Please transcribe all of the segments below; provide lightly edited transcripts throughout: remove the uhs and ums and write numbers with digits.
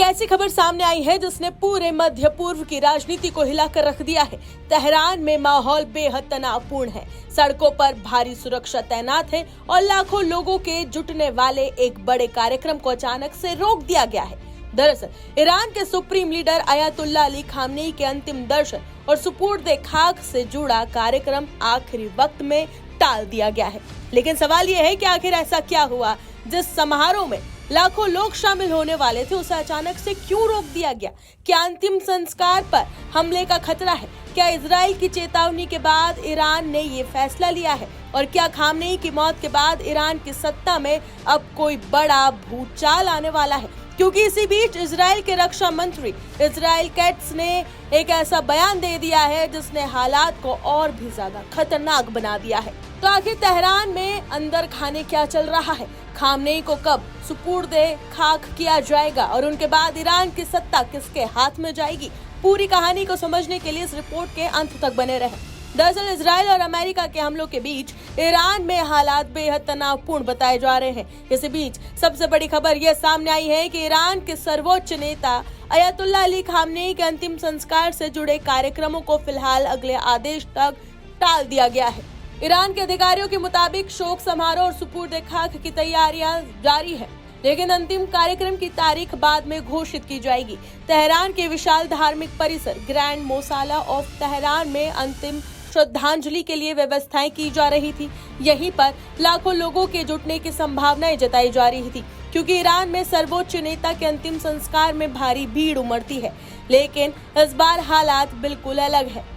ऐसी खबर सामने आई है जिसने पूरे मध्य पूर्व की राजनीति को हिलाकर रख दिया है। तेहरान में माहौल बेहद तनावपूर्ण है। सड़कों पर भारी सुरक्षा तैनात है और लाखों लोगों के जुटने वाले एक बड़े कार्यक्रम को अचानक से रोक दिया गया है। दरअसल ईरान के supreme leader Ayatollah Ali Khamenei के अंतिम दर्शन और सुपुर्द खाक से जुड़ा कार्यक्रम आखिरी वक्त में टाल दिया गया है। लेकिन सवाल यह है कि आखिर ऐसा क्या हुआ जिस समारोह में लाखों लोग शामिल होने वाले थे उसे अचानक से क्यों रोक दिया गया? क्या अंतिम संस्कार पर हमले का खतरा है? क्या इजराइल की चेतावनी के बाद ईरान ने ये फैसला लिया है? और क्या खामनेई की मौत के बाद ईरान की सत्ता में अब कोई बड़ा भूचाल आने वाला है? क्योंकि इसी बीच इजराइल के रक्षा मंत्री इजराइल कैट्स ने एक ऐसा बयान दे दिया है जिसने हालात को और भी ज्यादा खतरनाक बना दिया है। तो आखिर तेहरान में अंदर खाने क्या चल रहा है? खामनेई को कब सुपुर्द खाक किया जाएगा और उनके बाद ईरान की सत्ता किसके हाथ में जाएगी? पूरी कहानी को समझने के लिए इस रिपोर्ट के अंत तक बने रहें। दरअसल इजराइल और अमेरिका के हमलों के बीच ईरान में हालात बेहद तनावपूर्ण बताए जा रहे हैं। इसी बीच सबसे बड़ी खबर यह सामने आई है कि ईरान के सर्वोच्च नेता अयातुल्ला अली खामनेई के अंतिम संस्कार से जुड़े कार्यक्रमों को फिलहाल अगले आदेश तक टाल दिया गया है। ईरान के अधिकारियों के मुताबिक शोक समारोह और सुपुर्द खाक की तैयारियां जारी है, लेकिन अंतिम कार्यक्रम की तारीख बाद में घोषित की जाएगी। तेहरान के विशाल धार्मिक परिसर ग्रैंड मोसाला ऑफ तेहरान में अंतिम श्रद्धांजलि के लिए व्यवस्थाएं की जा रही थी। यहीं पर लाखों लोगों के जुटने की संभावनाएं जताई जा रही थी, क्योंकि ईरान में सर्वोच्च नेता के अंतिम संस्कार में भारी भीड़ उमड़ती है। लेकिन इस बार हालात बिल्कुल अलग है।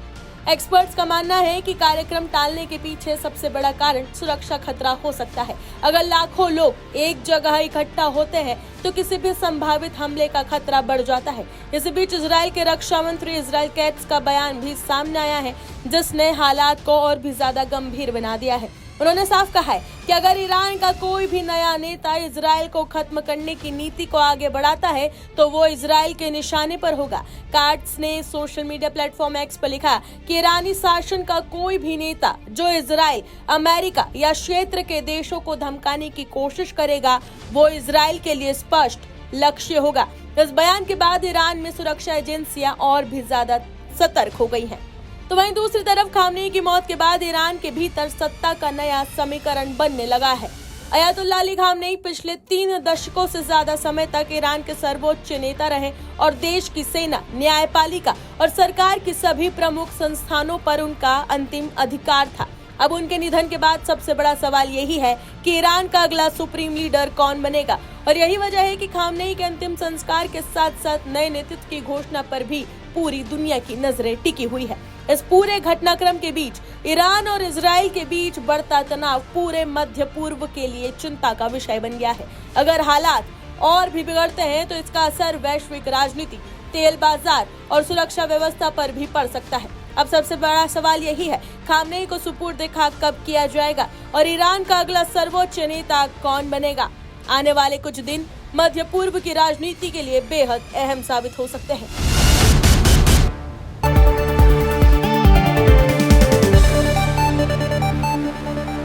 एक्सपर्ट्स का मानना है कि कार्यक्रम टालने के पीछे सबसे बड़ा कारण सुरक्षा खतरा हो सकता है। अगर लाखों लोग एक जगह इकट्ठा होते हैं तो किसी भी संभावित हमले का खतरा बढ़ जाता है। इसी बीच इजराइल के रक्षा मंत्री इजराइल कैट्स का बयान भी सामने आया है, जिसने हालात को और भी ज्यादा गंभीर बना दिया है। उन्होंने साफ कहा है कि अगर ईरान का कोई भी नया नेता इजराइल को खत्म करने की नीति को आगे बढ़ाता है तो वो इजराइल के निशाने पर होगा। कैट्स ने सोशल मीडिया प्लेटफॉर्म एक्स पर लिखा कि ईरानी शासन का कोई भी नेता जो इजराइल, अमेरिका या क्षेत्र के देशों को धमकाने की कोशिश करेगा वो इजराइल के लिए स्पष्ट लक्ष्य होगा। इस बयान के बाद ईरान में सुरक्षा एजेंसियां और भी ज्यादा सतर्क हो गई हैं। तो वहीं दूसरी तरफ खामनेई की मौत के बाद ईरान के भीतर सत्ता का नया समीकरण बनने लगा है। अयातुल्ला अली खामनेई पिछले 3 दशकों से ज्यादा समय तक ईरान के सर्वोच्च नेता रहे और देश की सेना, न्यायपालिका और सरकार की सभी प्रमुख संस्थानों पर उनका अंतिम अधिकार था। अब उनके निधन के बाद सबसे बड़ा सवाल यही है कि ईरान का अगला सुप्रीम लीडर कौन बनेगा, और यही वजह है कि खामनेई के अंतिम संस्कार के साथ साथ नए नेतृत्व की घोषणा पर भी पूरी दुनिया की नजरें टिकी हुई है। इस पूरे घटनाक्रम के बीच ईरान और इजराइल के बीच बढ़ता तनाव पूरे मध्य पूर्व के लिए चिंता का विषय बन गया है। अगर हालात और भी बिगड़ते हैं तो इसका असर वैश्विक राजनीति, तेल बाजार और सुरक्षा व्यवस्था पर भी पड़ सकता है। अब सबसे बड़ा सवाल यही है, खामनेई को सुपुर्द खाक कब किया जाएगा और ईरान का अगला सर्वोच्च नेता कौन बनेगा? आने वाले कुछ दिन मध्य पूर्व की राजनीति के लिए बेहद अहम साबित हो सकते हैं।